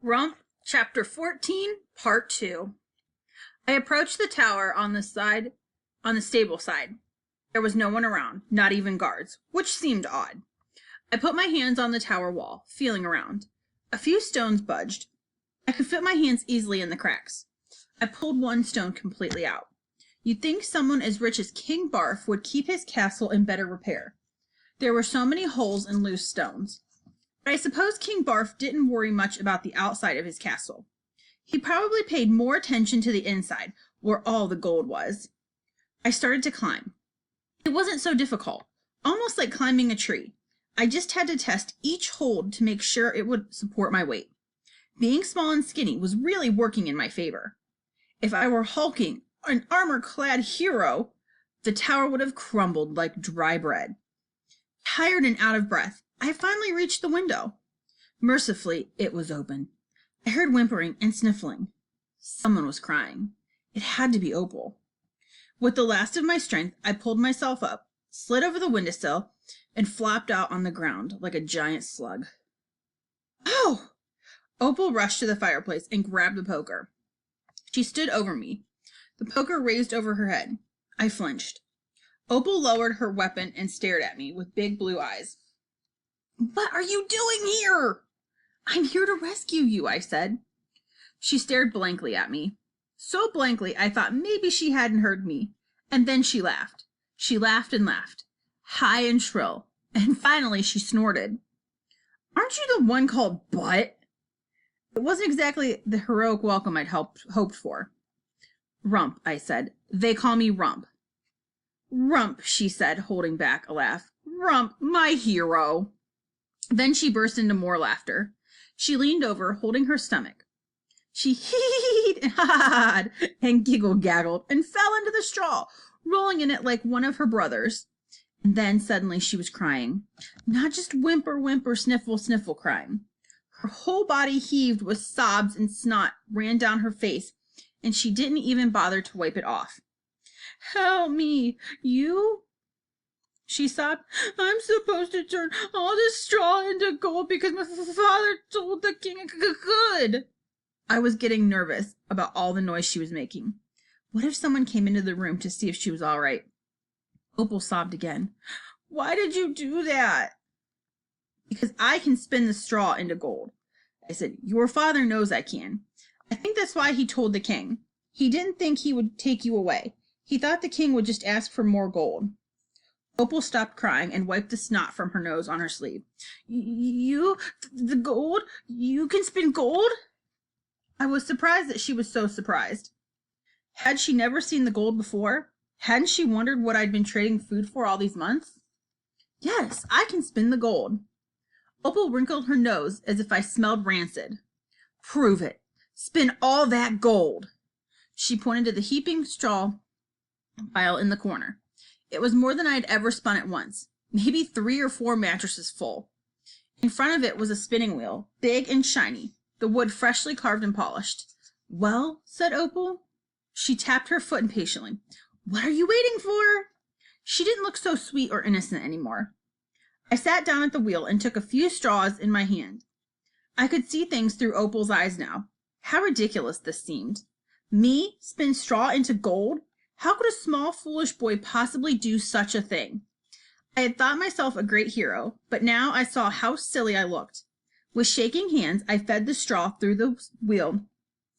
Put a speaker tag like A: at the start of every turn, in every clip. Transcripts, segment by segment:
A: Rump Chapter 14, Part 2. I approached the tower on the stable side. There was no one around, not even guards, which seemed odd. I put my hands on the tower wall, feeling around. A few stones budged. I could fit my hands easily in the cracks. I pulled one stone completely out. You'd think someone as rich as King Barf would keep his castle in better repair. There were so many holes and loose stones. But I suppose King Barf didn't worry much about the outside of his castle. He probably paid more attention to the inside, where all the gold was. I started to climb. It wasn't so difficult, almost like climbing a tree. I just had to test each hold to make sure it would support my weight. Being small and skinny was really working in my favor. If I were hulking, an armor-clad hero, the tower would have crumbled like dry bread. Tired and out of breath, I finally reached the window. Mercifully, it was open. I heard whimpering and sniffling. Someone was crying. It had to be Opal. With the last of my strength, I pulled myself up, slid over the windowsill, and flopped out on the ground like a giant slug. Oh! Opal rushed to the fireplace and grabbed the poker. She stood over me, the poker raised over her head. I flinched. Opal lowered her weapon and stared at me with big blue eyes. "What are you doing here?" "I'm here to rescue you," I said. She stared blankly at me. So blankly I thought maybe she hadn't heard me. And then she laughed. She laughed and laughed, high and shrill. And finally she snorted. "Aren't you the one called Butt?" It wasn't exactly the heroic welcome I'd hoped for. "Rump," I said. "They call me Rump." "Rump," she said, holding back a laugh. "Rump, my hero." Then she burst into more laughter. She leaned over, holding her stomach. She hee-heed and ha-ha-ha'd and giggle-gaggled and fell into the straw, rolling in it like one of her brothers. And then suddenly she was crying. Not just whimper, whimper, sniffle, sniffle crying. Her whole body heaved with sobs and snot ran down her face, and she didn't even bother to wipe it off. "Help me, you?" she sobbed. "I'm supposed to turn all this straw into gold because my father told the king I could." I was getting nervous about all the noise she was making. What if someone came into the room to see if she was all right? Opal sobbed again. "Why did you do that?" "Because I can spin the straw into gold," I said. "Your father knows I can. I think that's why he told the king. He didn't think he would take you away. He thought the king would just ask for more gold." Opal stopped crying and wiped the snot from her nose on her sleeve. The gold? You can spin gold?" I was surprised that she was so surprised. Had she never seen the gold before? Hadn't she wondered what I'd been trading food for all these months? "Yes, I can spin the gold." Opal wrinkled her nose as if I smelled rancid. "Prove it. Spin all that gold." She pointed to the heaping straw pile in the corner. It was more than I had ever spun at once, maybe 3 or 4 mattresses full. In front of it was a spinning wheel, big and shiny, the wood freshly carved and polished. "Well," said Opal. She tapped her foot impatiently. "What are you waiting for?" She didn't look so sweet or innocent anymore. I sat down at the wheel and took a few straws in my hand. I could see things through Opal's eyes now. How ridiculous this seemed. Me spin straw into gold? How could a small, foolish boy possibly do such a thing? I had thought myself a great hero, but now I saw how silly I looked. With shaking hands, I fed the straw through the wheel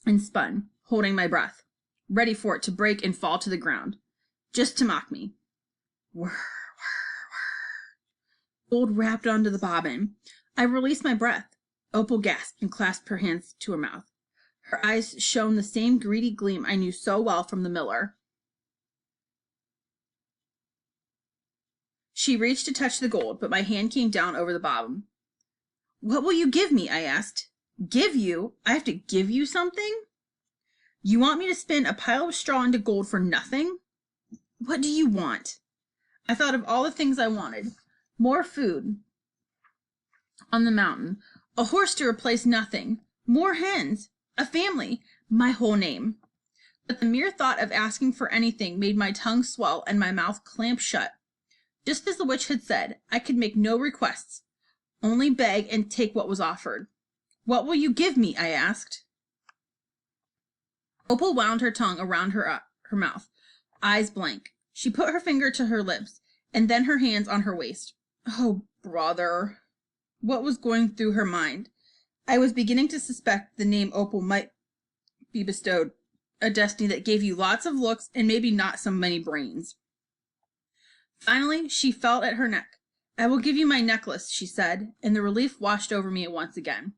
A: and spun, holding my breath, ready for it to break and fall to the ground, just to mock me. Whir, whir, whir. Gold wrapped onto the bobbin. I released my breath. Opal gasped and clasped her hands to her mouth. Her eyes shone the same greedy gleam I knew so well from the miller. She reached to touch the gold, but my hand came down over the bobbin. "What will you give me?" I asked. "Give you? I have to give you something? You want me to spin a pile of straw into gold for nothing? What do you want?" I thought of all the things I wanted. More food on the mountain, a horse to replace nothing, more hens, a family, my whole name. But the mere thought of asking for anything made my tongue swell and my mouth clamp shut. Just as the witch had said, I could make no requests, only beg and take what was offered. What will you give me? I asked. Opal wound her tongue around her mouth, eyes blank. She put her finger to her lips, and then her hands on her waist. Oh, brother. What was going through her mind? I was beginning to suspect the name Opal might be bestowed, a destiny that gave you lots of looks and maybe not so many brains. Finally, she felt at her neck. I will give you my necklace, she said, and the relief washed over me at once again.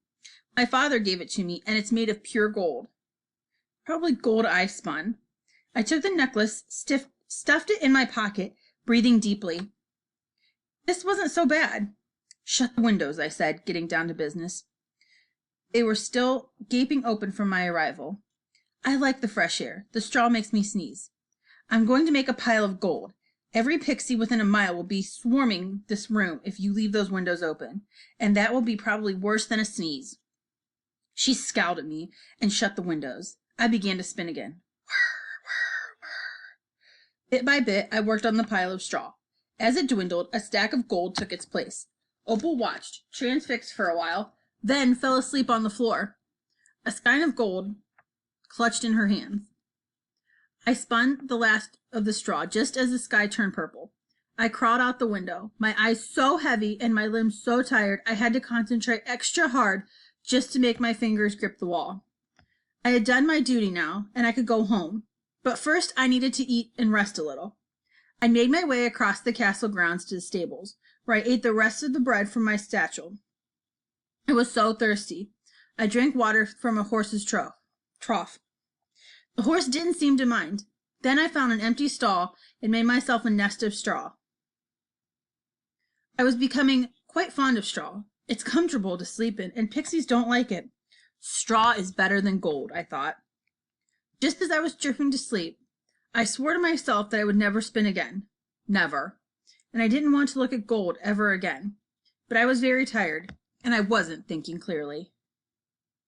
A: My father gave it to me, and it's made of pure gold. Probably gold I spun. I took the necklace, stuffed it in my pocket, breathing deeply. This wasn't so bad. Shut the windows, I said, getting down to business. They were still gaping open from my arrival. I like the fresh air. The straw makes me sneeze. I'm going to make a pile of gold. Every pixie within a mile will be swarming this room if you leave those windows open, and that will be probably worse than a sneeze. She scowled at me and shut the windows. I began to spin again. Bit by bit, I worked on the pile of straw. As it dwindled, a stack of gold took its place. Opal watched, transfixed for a while, then fell asleep on the floor. A skein of gold clutched in her hands. I spun the last of the straw just as the sky turned purple. I crawled out the window, my eyes so heavy and my limbs so tired I had to concentrate extra hard just to make my fingers grip the wall. I had done my duty now, and I could go home. But first I needed to eat and rest a little. I made my way across the castle grounds to the stables, where I ate the rest of the bread from my satchel. I was so thirsty. I drank water from a horse's trough. The horse didn't seem to mind. Then I found an empty stall and made myself a nest of straw. I was becoming quite fond of straw. It's comfortable to sleep in, and pixies don't like it. Straw is better than gold, I thought. Just as I was drifting to sleep, I swore to myself that I would never spin again. Never. And I didn't want to look at gold ever again. But I was very tired, and I wasn't thinking clearly.